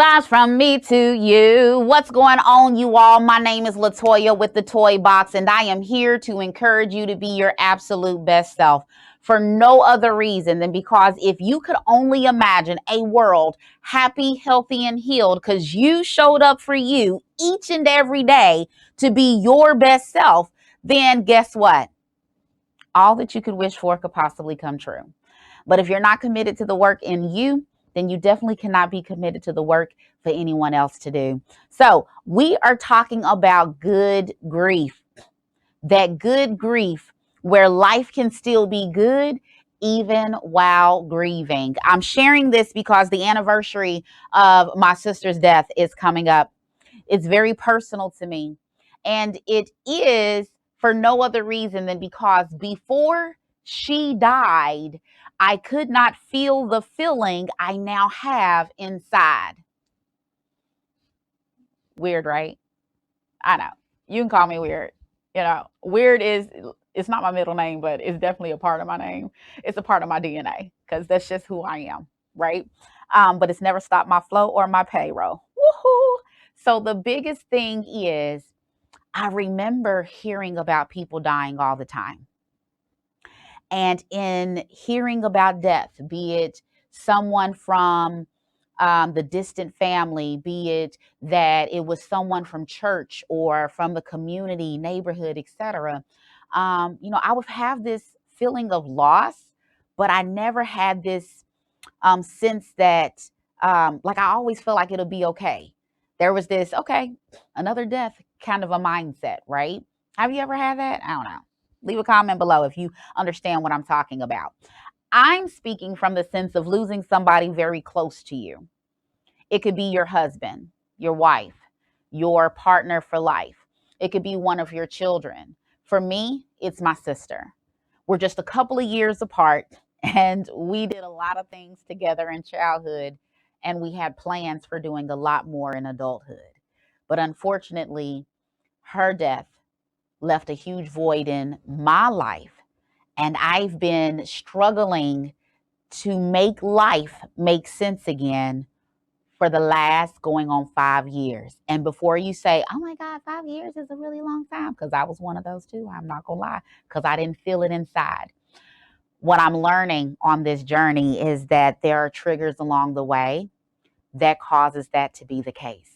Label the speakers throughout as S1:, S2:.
S1: vibes from me to you. What's going on, you all? My name is Latoya with the Toy Box, and I am here to encourage you to be your absolute best self for no other reason than because if you could only imagine a world happy, healthy, and healed because you showed up for you each and every day to be your best self, then guess what? All that you could wish for could possibly come true. But if you're not committed to the work in you, then you definitely cannot be committed to the work for anyone else to do. So we are talking about good grief, that good grief where life can still be good even while grieving. I'm sharing this because the anniversary of my sister's death is coming up. It's very personal to me. And it is for no other reason than because before she died, I could not feel the feeling I now have inside. Weird, right? I know. You can call me weird. Weird it's not my middle name, but it's definitely a part of my name. It's a part of my DNA because that's just who I am, right? But it's never stopped my flow or my payroll. Woohoo! So the biggest thing is I remember hearing about people dying all the time. And in hearing about death, be it someone from the distant family, be it that it was someone from church or from the community, neighborhood, etc. I would have this feeling of loss, but I never had this sense that, like, I always feel like it'll be okay. There was this, okay, another death kind of a mindset, right? Have you ever had that? I don't know. Leave a comment below if you understand what I'm talking about. I'm speaking from the sense of losing somebody very close to you. It could be your husband, your wife, your partner for life. It could be one of your children. For me, it's my sister. We're just a couple of years apart, and we did a lot of things together in childhood, and we had plans for doing a lot more in adulthood. But unfortunately, her death left a huge void in my life, and I've been struggling to make life make sense again for the last going on 5 years. And before you say, oh my God, 5 years is a really long time, because I was one of those too. I'm not going to lie, because I didn't feel it inside. What I'm learning on this journey is that there are triggers along the way that causes that to be the case.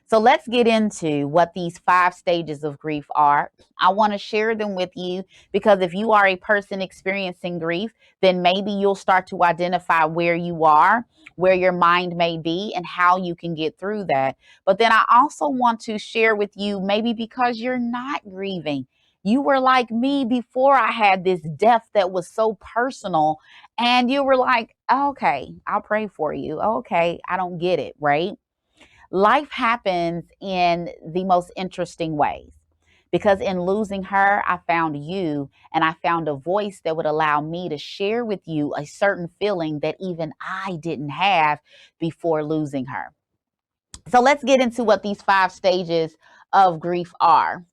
S1: So let's get into what these 5 stages of grief are. I want to share them with you because if you are a person experiencing grief, then maybe you'll start to identify where you are, where your mind may be, and how you can get through that. But then I also want to share with you, maybe because you're not grieving. You were like me before I had this death that was so personal, and you were like, okay, I'll pray for you. Okay, I don't get it, right? Life happens in the most interesting ways because in losing her, I found you, and I found a voice that would allow me to share with you a certain feeling that even I didn't have before losing her. So let's get into what these 5 stages of grief are.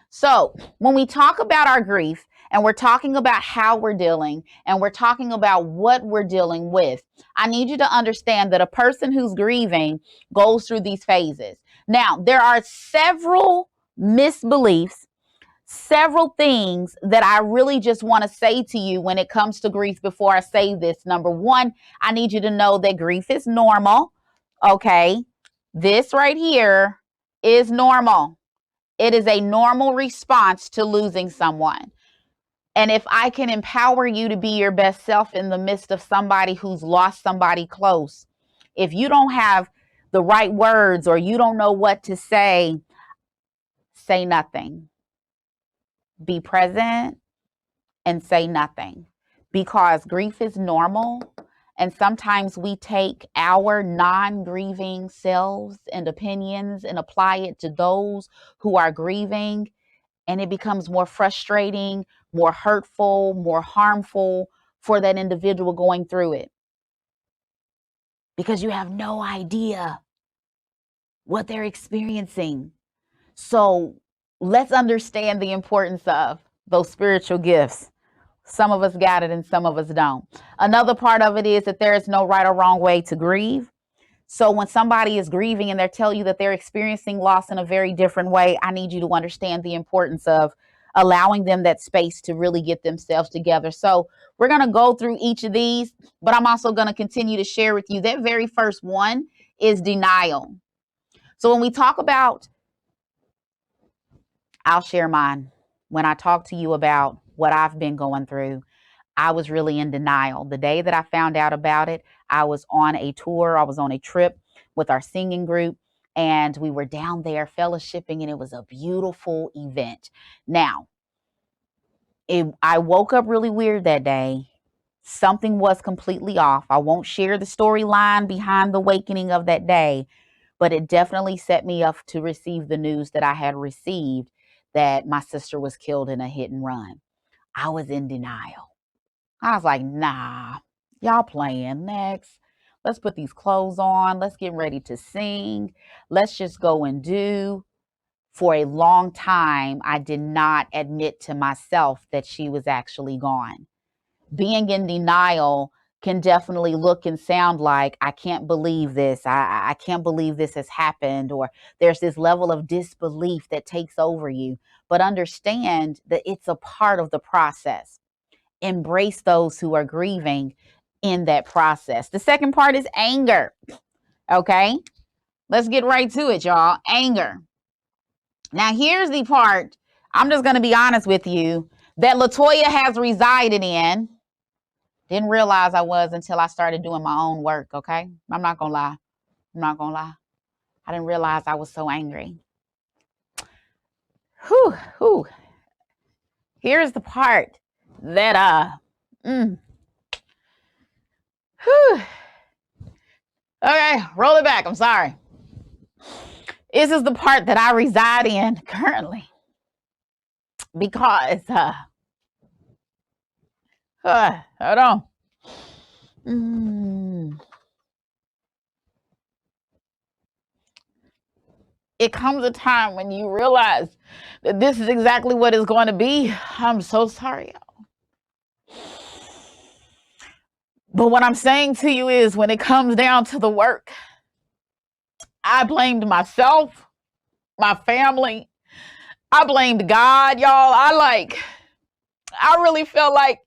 S1: So when we talk about our grief, and we're talking about how we're dealing, and we're talking about what we're dealing with, I need you to understand that a person who's grieving goes through these phases. Now, there are several misbeliefs, several things that I really just want to say to you when it comes to grief before I say this. Number one, I need you to know that grief is normal. Okay. This right here is normal. It is a normal response to losing someone. And if I can empower you to be your best self in the midst of somebody who's lost somebody close, if you don't have the right words or you don't know what to say nothing. Be present and say nothing, because grief is normal. And sometimes we take our non-grieving selves and opinions and apply it to those who are grieving. And it becomes more frustrating, more hurtful, more harmful for that individual going through it. Because you have no idea what they're experiencing. So let's understand the importance of those spiritual gifts. Some of us got it and some of us don't. Another part of it is that there is no right or wrong way to grieve. So when somebody is grieving and they tell you that they're experiencing loss in a very different way, I need you to understand the importance of allowing them that space to really get themselves together. So we're going to go through each of these, but I'm also going to continue to share with you that very first one is denial. So when we talk about, I'll share mine. When I talk to you about what I've been going through, I was really in denial. The day that I found out about it, I was on a tour. I was on a trip with our singing group, and we were down there fellowshipping, and it was a beautiful event. Now, I woke up really weird that day. Something was completely off. I won't share the storyline behind the awakening of that day, but it definitely set me up to receive the news that I had received, that my sister was killed in a hit and run. I was in denial. I was like, nah, y'all playing. Next. Let's put these clothes on. Let's get ready to sing. Let's just go and do. For a long time, I did not admit to myself that she was actually gone. Being in denial can definitely look and sound like, I can't believe this. I can't believe this has happened. Or there's this level of disbelief that takes over you. But understand that it's a part of the process. Embrace those who are grieving in that process. The second part is anger. Okay, let's get right to it, y'all. Anger. Now, here's the part, I'm just going to be honest with you, that LaToya has resided in. Didn't realize I was until I started doing my own work, okay? I'm not going to lie. I'm not going to lie. I didn't realize I was so angry. Whew. Here's the part that, whew. Okay, roll it back. I'm sorry. This is the part that I reside in currently. Because, hold on. It comes a time when you realize that this is exactly what it's going to be. I'm so sorry, y'all. But what I'm saying to you is, when it comes down to the work, I blamed myself, my family. I blamed God, y'all. I really felt like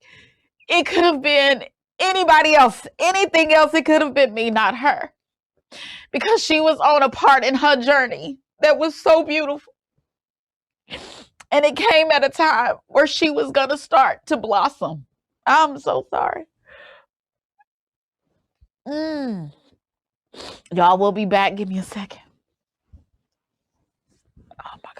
S1: it could have been anybody else, anything else. It could have been me, not her. Because she was on a part in her journey that was so beautiful. And it came at a time where she was going to start to blossom. I'm so sorry. Y'all, will be back. Give me a second. Oh my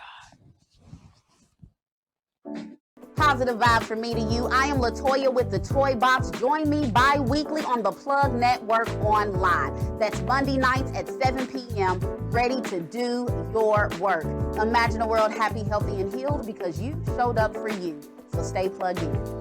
S1: God. Positive vibes from me to you. I am LaToya with the Toy Box. Join me bi-weekly on the Plug Network online. That's Monday nights at 7 p.m. ready to do your work. Imagine a world happy, healthy, and healed because you showed up for you. So stay plugged in.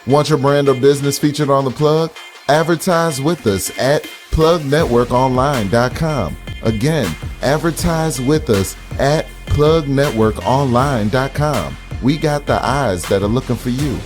S2: Want your brand or business featured on the plug? Advertise with us at plugnetworkonline.com. Again, advertise with us at plugnetworkonline.com. We got the eyes that are looking for you.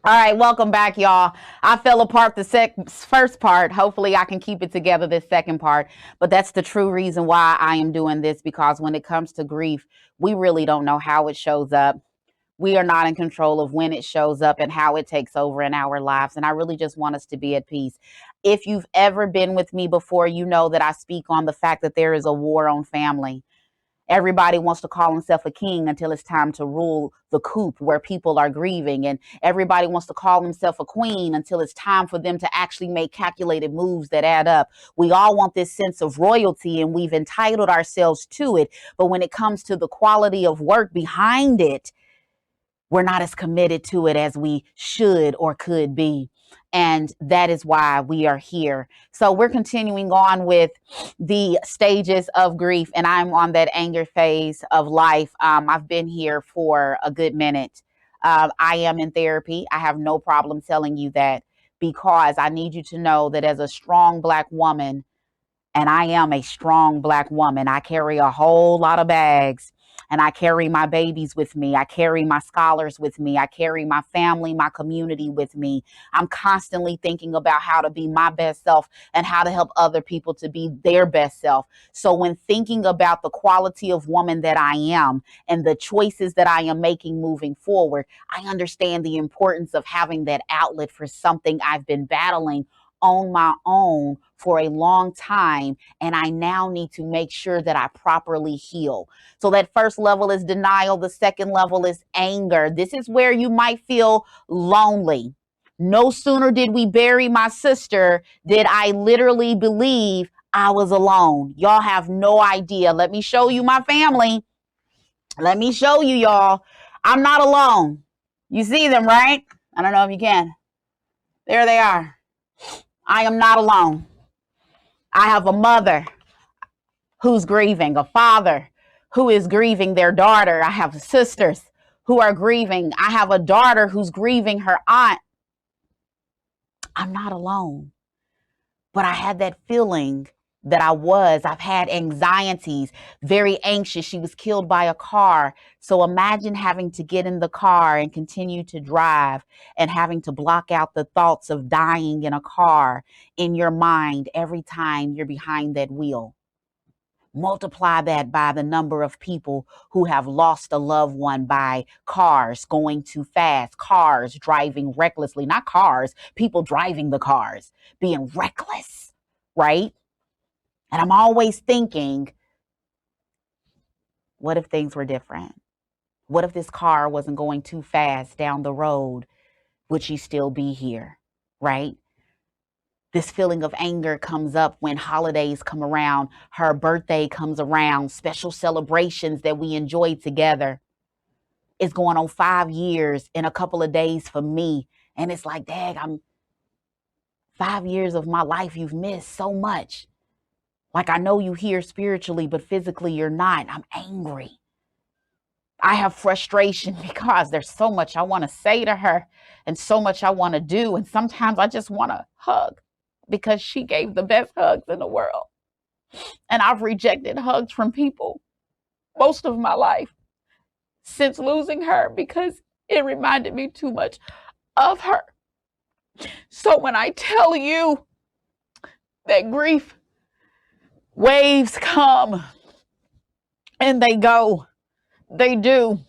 S1: All right, welcome back, y'all. I fell apart the first part. Hopefully, I can keep it together this second part. But that's the true reason why I am doing this, because when it comes to grief, we really don't know how it shows up. We are not in control of when it shows up and how it takes over in our lives. And I really just want us to be at peace. If you've ever been with me before, you know that I speak on the fact that there is a war on family. Everybody wants to call himself a king until it's time to rule the coop where people are grieving. And everybody wants to call himself a queen until it's time for them to actually make calculated moves that add up. We all want this sense of royalty and we've entitled ourselves to it. But when it comes to the quality of work behind it, we're not as committed to it as we should or could be. And that is why we are here. So we're continuing on with the stages of grief, and I'm on that anger phase of life. I've been here for a good minute. I am in therapy. I have no problem telling you that, because I need you to know that as a strong Black woman, and I am a strong Black woman. I carry a whole lot of bags, and I carry my babies with me. I carry my scholars with me. I carry my family, my community with me. I'm constantly thinking about how to be my best self and how to help other people to be their best self. So when thinking about the quality of woman that I am and the choices that I am making moving forward, I understand the importance of having that outlet for something I've been battling on my own for a long time, and I now need to make sure that I properly heal. So that first level is denial. The second level is anger. This is where you might feel lonely. No sooner did we bury my sister did I literally believe I was alone. Y'all have no idea. Let me show you my family. Let me show you, y'all. I'm not alone. You see them, right? I don't know if you can. There they are. I am not alone. I have a mother who's grieving, a father who is grieving their daughter. I have sisters who are grieving. I have a daughter who's grieving her aunt. I'm not alone. But I had that feeling that I've had anxieties, very anxious. She was killed by a car. So imagine having to get in the car and continue to drive and having to block out the thoughts of dying in a car in your mind every time you're behind that wheel. Multiply that by the number of people who have lost a loved one by cars going too fast, cars driving recklessly, not cars, people driving the cars, being reckless, right? And I'm always thinking, what if things were different? What if this car wasn't going too fast down the road? Would she still be here, right? This feeling of anger comes up when holidays come around, her birthday comes around, special celebrations that we enjoy together. It's going on 5 years in a couple of days for me. And it's like, dang, I'm 5 years of my life you've missed so much. Like, I know you here spiritually, but physically you're not. I'm angry. I have frustration because there's so much I want to say to her and so much I want to do. And sometimes I just want to hug because she gave the best hugs in the world. And I've rejected hugs from people most of my life since losing her because it reminded me too much of her. So when I tell you that grief waves come and they go, they do.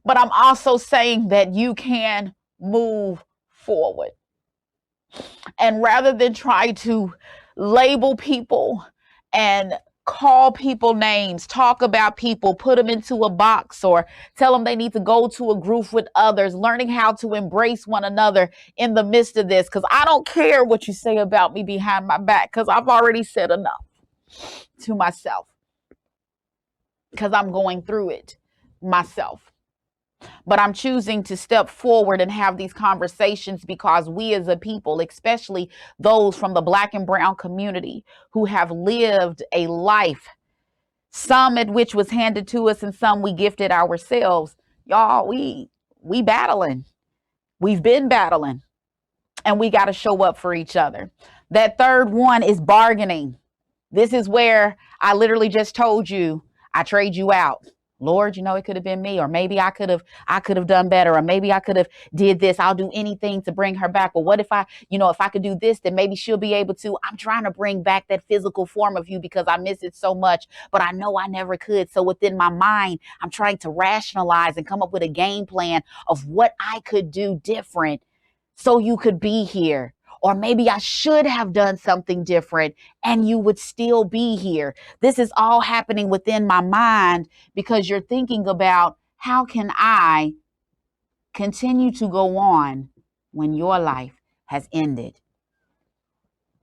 S1: But I'm also saying that you can move forward. And rather than try to label people and call people names, talk about people, put them into a box, or tell them they need to go to a group with others, learning how to embrace one another in the midst of this. Because I don't care what you say about me behind my back, because I've already said enough to myself, because I'm going through it myself. But I'm choosing to step forward and have these conversations because we as a people, especially those from the Black and brown community who have lived a life, some at which was handed to us and some we gifted ourselves. Y'all, we battling. We've been battling, and we got to show up for each other. That third one is bargaining. This is where I literally just told you I trade you out. Lord, it could have been me, or maybe I could have done better, or maybe I could have did this. I'll do anything to bring her back. Or what if if I could do this, then maybe she'll be able to. I'm trying to bring back that physical form of you because I miss it so much, but I know I never could. So within my mind, I'm trying to rationalize and come up with a game plan of what I could do different so you could be here. Or maybe I should have done something different and you would still be here. This is all happening within my mind because you're thinking about how can I continue to go on when your life has ended.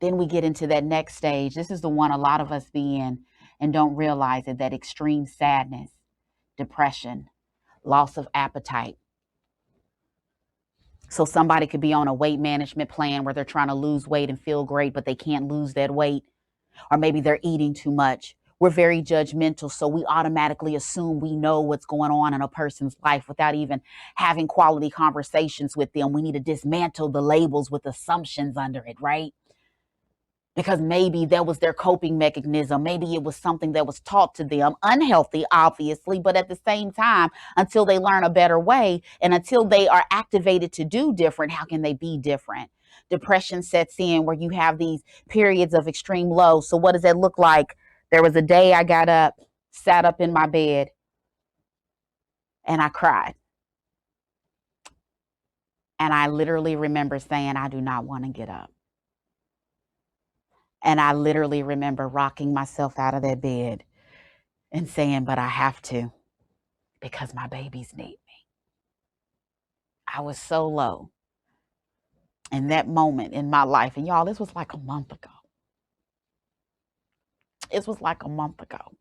S1: Then we get into that next stage. This is the one a lot of us be in and don't realize it, that extreme sadness, depression, loss of appetite. So somebody could be on a weight management plan where they're trying to lose weight and feel great, but they can't lose that weight. Or maybe they're eating too much. We're very judgmental, so we automatically assume we know what's going on in a person's life without even having quality conversations with them. We need to dismantle the labels with assumptions under it, right? Because maybe that was their coping mechanism. Maybe it was something that was taught to them, unhealthy, obviously, but at the same time, until they learn a better way and until they are activated to do different, how can they be different? Depression sets in where you have these periods of extreme low. So what does that look like? There was a day I got up, sat up in my bed, and I cried. And I literally remember saying, I do not want to get up. And I literally remember rocking myself out of that bed and saying, but I have to because my babies need me. I was so low in that moment in my life. And y'all, this was like a month ago. It was like a month ago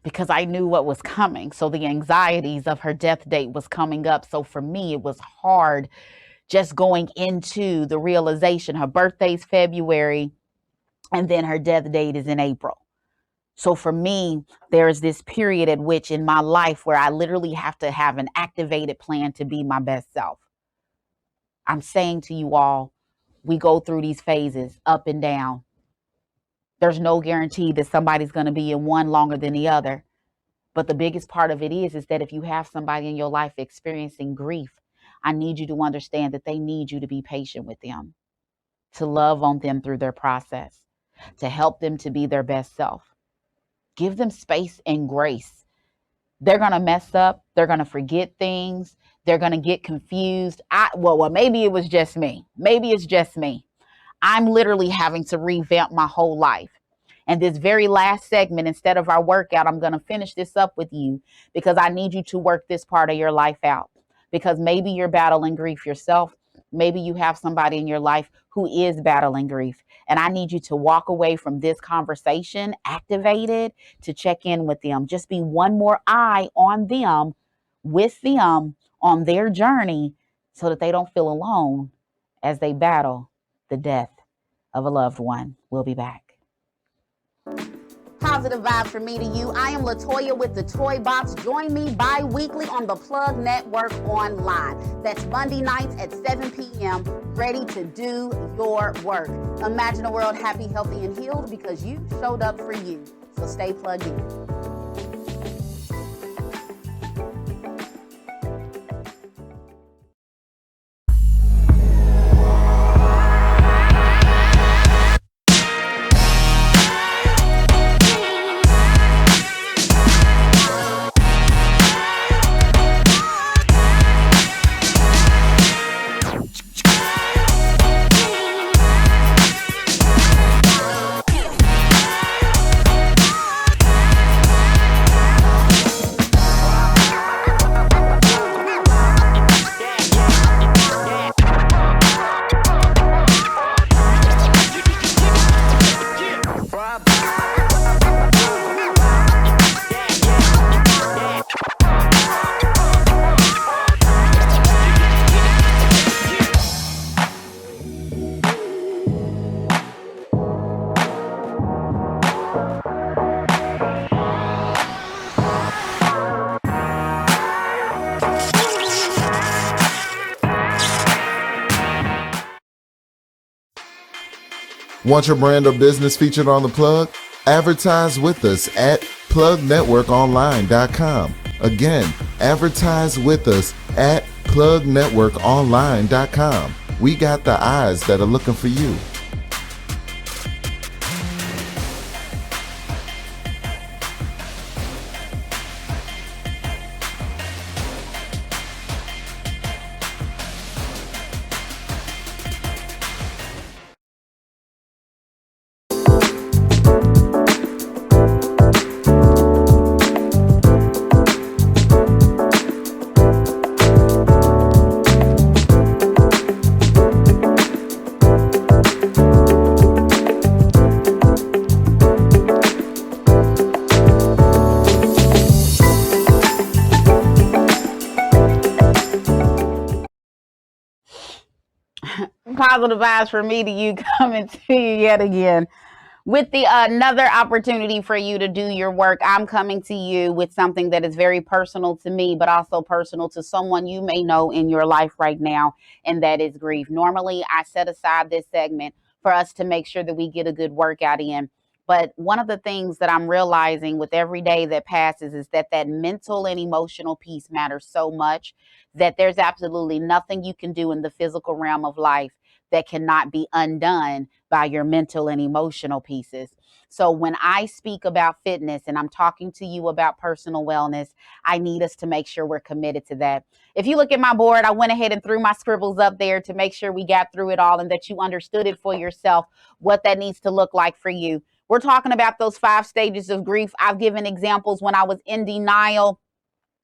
S1: because I knew what was coming. So the anxieties of her death date was coming up. So for me, it was hard just going into the realization her birthday's February and then her death date is in April. So for me, there is this period at which in my life where I literally have to have an activated plan to be my best self. I'm saying to you all, we go through these phases up and down. There's no guarantee that somebody's going to be in one longer than the other. But the biggest part of it is that if you have somebody in your life experiencing grief, I need you to understand that they need you to be patient with them, to love on them through their process, to help them to be their best self. Give them space and grace. They're going to mess up. They're going to forget things. They're going to get confused. Well, maybe it was just me. Maybe it's just me. I'm literally having to revamp my whole life. And this very last segment, instead of our workout, I'm going to finish this up with you because I need you to work this part of your life out. Because maybe you're battling grief yourself. Maybe you have somebody in your life who is battling grief. And I need you to walk away from this conversation activated to check in with them. Just be one more eye on them, with them on their journey so that they don't feel alone as they battle the death of a loved one. We'll be back. Positive vibes from me to you. I am Latoya with the Toy Box. Join me bi-weekly on the Plug Network online. That's Monday nights at 7 p.m. ready to do your work. Imagine a world happy, healthy, and healed because you showed up for you. So stay plugged in.
S2: Want your brand or business featured on the plug? Advertise with us at plugnetworkonline.com. Again, advertise with us at plugnetworkonline.com. We got the eyes that are looking for you.
S1: Positive vibes for me to you coming to you yet again with the another opportunity for you to do your work. I'm coming to you with something that is very personal to me, but also personal to someone you may know in your life right now, and that is grief. Normally, I set aside this segment for us to make sure that we get a good workout in. But one of the things that I'm realizing with every day that passes is that that mental and emotional piece matters so much that there's absolutely nothing you can do in the physical realm of life that cannot be undone by your mental and emotional pieces. So when I speak about fitness and I'm talking to you about personal wellness, I need us to make sure we're committed to that. If you look at my board, I went ahead and threw my scribbles up there to make sure we got through it all and that you understood it for yourself, what that needs to look like for you. We're talking about those 5 stages of grief. I've given examples when I was in denial.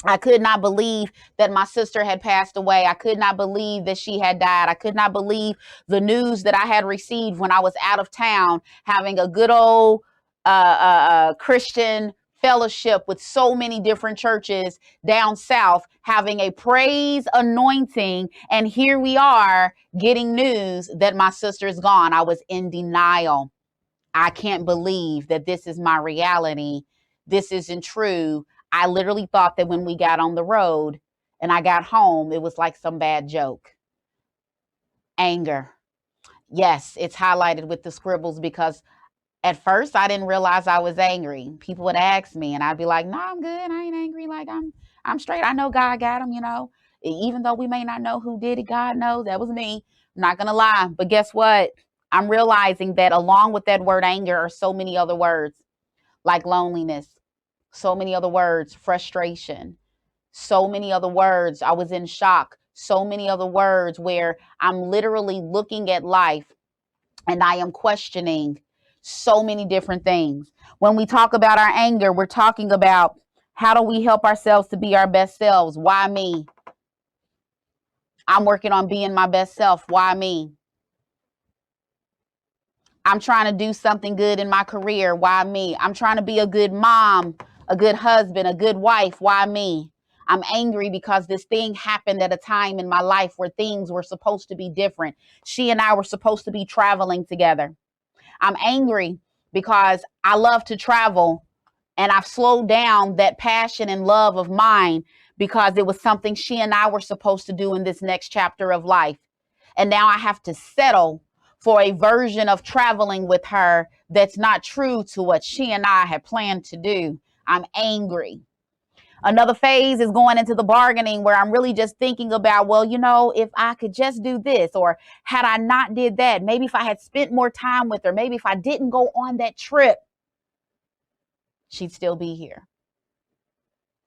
S1: I could not believe that my sister had passed away. I could not believe that she had died. I could not believe the news that I had received when I was out of town, having a good old Christian fellowship with so many different churches down south, having a praise anointing. And here we are getting news that my sister's gone. I was in denial. I can't believe that this is my reality. This isn't true. I literally thought that when we got on the road and I got home, it was like some bad joke. Anger. Yes, it's highlighted with the scribbles because at first I didn't realize I was angry. People would ask me and I'd be like, "No, I'm good. I ain't angry. Like I'm straight. I know God got him. Even though we may not know who did it, God knows that was me. I'm not going to lie. But guess what? I'm realizing that along with that word anger are so many other words like loneliness, so many other words, frustration, so many other words. I was in shock. So many other words where I'm literally looking at life and I am questioning so many different things. When we talk about our anger, we're talking about how do we help ourselves to be our best selves? Why me? I'm working on being my best self. Why me? I'm trying to do something good in my career. Why me? I'm trying to be a good mom, a good husband, a good wife. Why me? I'm angry because this thing happened at a time in my life where things were supposed to be different. She and I were supposed to be traveling together. I'm angry because I love to travel and I've slowed down that passion and love of mine because it was something she and I were supposed to do in this next chapter of life. And now I have to settle for a version of traveling with her that's not true to what she and I had planned to do. I'm angry. Another phase is going into the bargaining where I'm really just thinking about, well, if I could just do this, or had I not did that, maybe if I had spent more time with her, maybe if I didn't go on that trip, she'd still be here.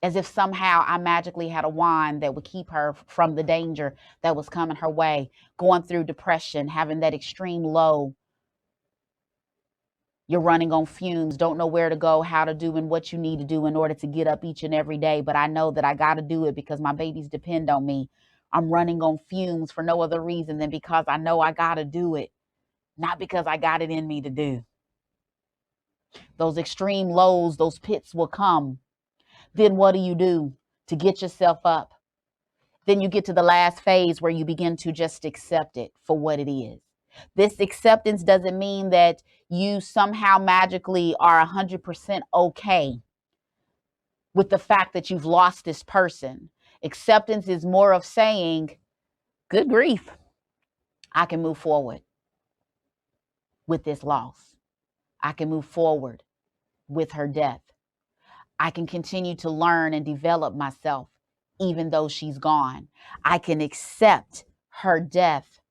S1: As if somehow I magically had a wand that would keep her from the danger that was coming her way, going through depression, having that extreme low. You're running on fumes, don't know where to go, how to do, and what you need to do in order to get up each and every day. But I know that I got to do it because my babies depend on me. I'm running on fumes for no other reason than because I know I got to do it, not because I got it in me to do. Those extreme lows, those pits will come. Then what do to get yourself up? Then you get to the last phase where you begin to just accept it for what it is. This acceptance doesn't mean that you somehow magically are 100% okay with the fact that you've lost this person. Acceptance is more of saying, good grief, I can move forward with this loss. I can move forward with her death. I can continue to learn and develop myself even though she's gone. I can accept her death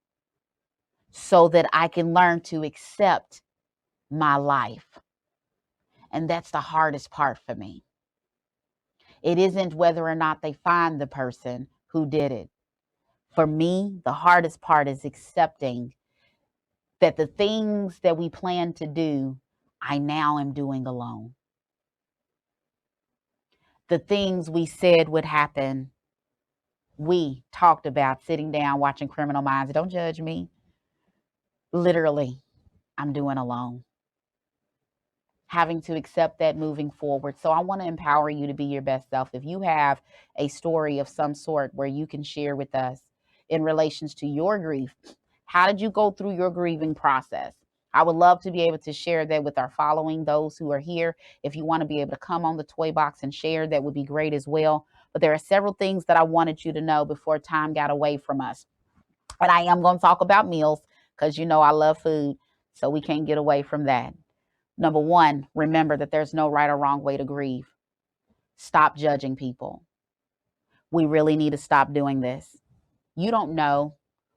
S1: so that I can learn to accept my life. And that's the hardest part for me. It isn't whether or not they find the person who did it. For me, the hardest part is accepting that the things that we plan to do, I now am doing alone. The things we said would happen, we talked about sitting down watching Criminal Minds. Don't judge me. Literally, I'm doing alone. Having to accept that moving forward. So I want to empower you to be your best self. If you have a story of some sort where you can share with us in relations to your grief, how did you go through your grieving process? I would love to be able to share that with our following, those who are here. If you want to be able to come on the Toy Box and share, that would be great as well. But there are several things that I wanted you to know before time got away from us. And I am going to talk about meals because you know I love food, so we can't get away from that. Number one, remember that there's no right or wrong way to grieve. Stop judging people. We really need to stop doing this. You don't know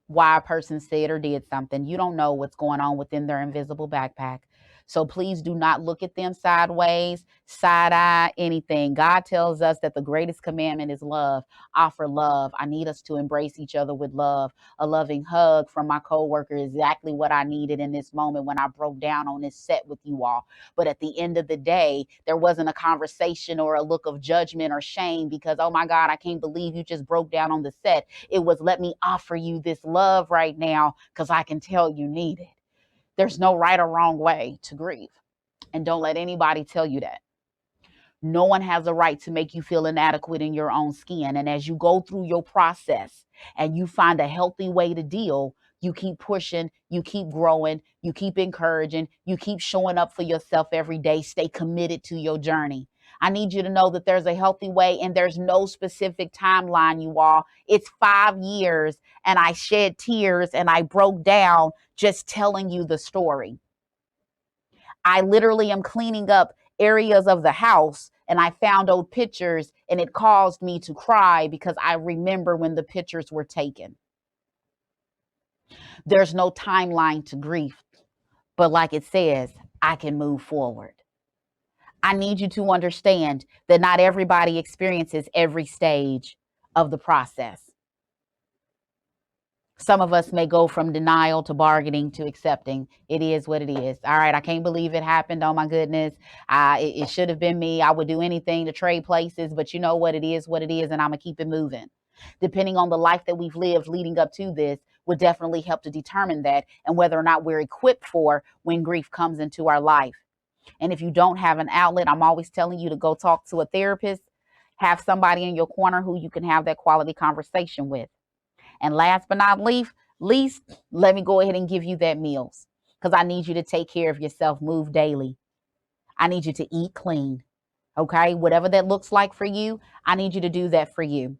S1: why a person said or did something. You don't know what's going on within their invisible backpack. So please do not look at them sideways, side eye, anything. God tells us that the greatest commandment is love. Offer love. I need us to embrace each other with love. A loving hug from my coworker is exactly what I needed in this moment when I broke down on this set with you all. But at the end of the day, there wasn't a conversation or a look of judgment or shame because, oh my God, I can't believe you just broke down on the set. It was, let me offer you this love right now because I can tell you need it. There's no right or wrong way to grieve. And don't let anybody tell you that. No one has a right to make you feel inadequate in your own skin. And as you go through your process and you find a healthy way to deal, you keep pushing, you keep growing, you keep encouraging, you keep showing up for yourself every day. Stay committed to your journey. I need you to know that there's a healthy way and there's no specific timeline, you all. It's 5 years and I shed tears and I broke down just telling you the story. I literally am cleaning up areas of the house and I found old pictures and it caused me to cry because I remember when the pictures were taken. There's no timeline to grief, but like it says, I can move forward. I need you to understand that not everybody experiences every stage of the process. Some of us may go from denial to bargaining to accepting. It is what it is. All right, I can't believe it happened. Oh my goodness. It should have been me. I would do anything to trade places, but you know what it is, and I'm going to keep it moving. Depending on the life that we've lived leading up to this would definitely help to determine that and whether or not we're equipped for when grief comes into our life. And if you don't have an outlet, I'm always telling you to go talk to a therapist, have somebody in your corner who you can have that quality conversation with. And last but not least, let me go ahead and give you that meals because I need you to take care of yourself, move daily. I need you to eat clean. Okay, whatever that looks like for you, I need you to do that for you.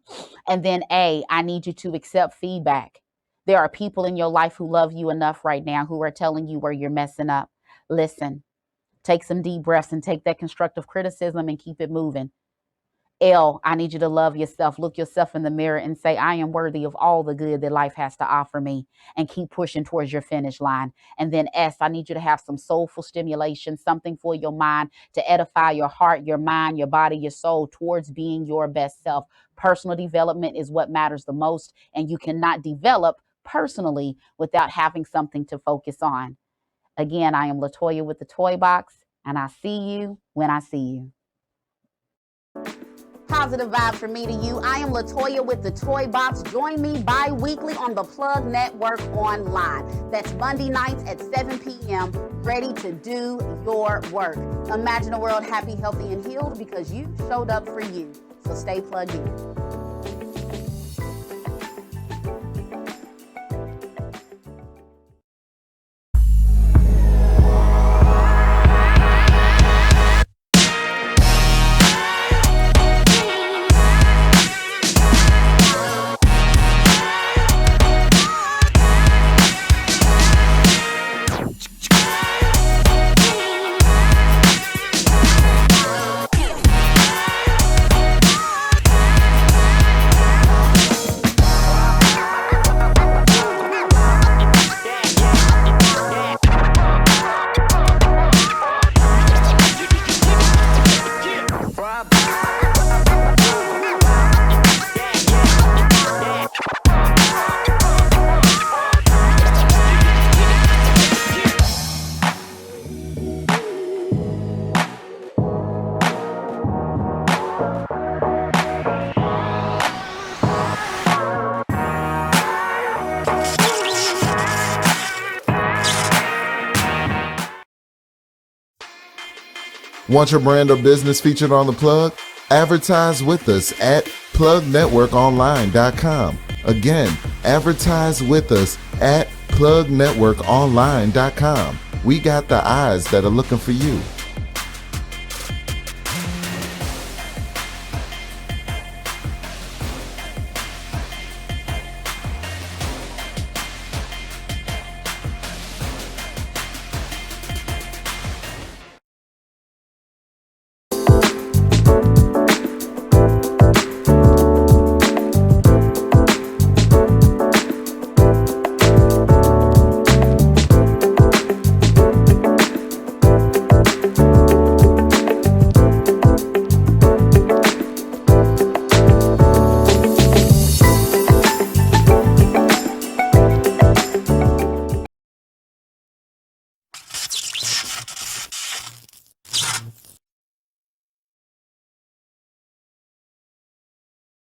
S1: And then I need you to accept feedback. There are people in your life who love you enough right now who are telling you where you're messing up. Listen, take some deep breaths and take that constructive criticism and keep it moving. I need you to love yourself. Look yourself in the mirror and say, I am worthy of all the good that life has to offer me, and keep pushing towards your finish line. And then I need you to have some soulful stimulation, something for your mind to edify your heart, your mind, your body, your soul towards being your best self. Personal development is what matters the most, and you cannot develop personally without having something to focus on. Again, I am Latoya with the Toy Box, and I see you when I see you. Positive vibes from me to you. I am Latoya with the Toy Box. Join me bi-weekly on the Plug Network online. That's Monday nights at 7 p.m. ready to do your work. Imagine a world happy, healthy, and healed because you showed up for you. So stay plugged in.
S2: Want your brand or business featured on the plug? Advertise with us at plugnetworkonline.com. Again, advertise with us at plugnetworkonline.com. We got the eyes that are looking for you.